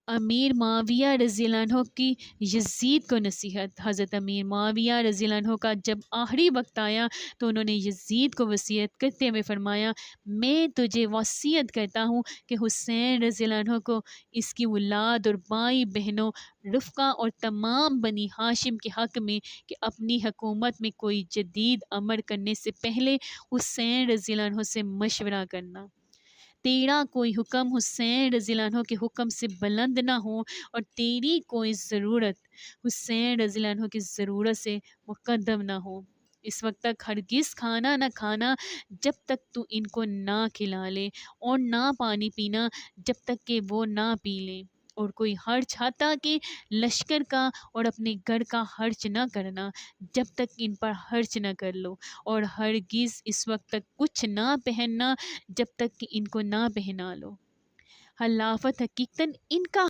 امیر معاویہ رضی اللہ عنہ کی یزید کو نصیحت۔ حضرت امیر معاویہ رضی اللہ عنہ کا جب آخری وقت آیا تو انہوں نے یزید کو وصیت کرتے ہوئے فرمایا، میں تجھے وصیت کرتا ہوں کہ حسین رضی اللہ عنہ کو، اس کی اولاد اور بھائی بہنوں، رفقا اور تمام بنی ہاشم کے حق میں کہ اپنی حکومت میں کوئی جدید امر کرنے سے پہلے حسین رضی اللہ عنہ سے مشورہ کرنا۔ تیرا کوئی حکم حسین رضی اللہ عنہ کے حکم سے بلند نہ ہو، اور تیری کوئی ضرورت حسین رضی اللہ عنہ کی ضرورت سے مقدم نہ ہو۔ اس وقت تک ہرگز کھانا نہ کھانا جب تک تو ان کو نہ کھلا لے، اور نہ پانی پینا جب تک کہ وہ نہ پی لیں، اور کوئی خرچ حتیٰ کہ لشکر کا اور اپنے گھر کا خرچ نہ کرنا جب تک ان پر خرچ نہ کر لو، اور ہرگز اس وقت تک کچھ نہ پہننا جب تک کہ ان کو نہ پہنا لو۔ خلافت حقیقتاً ان کا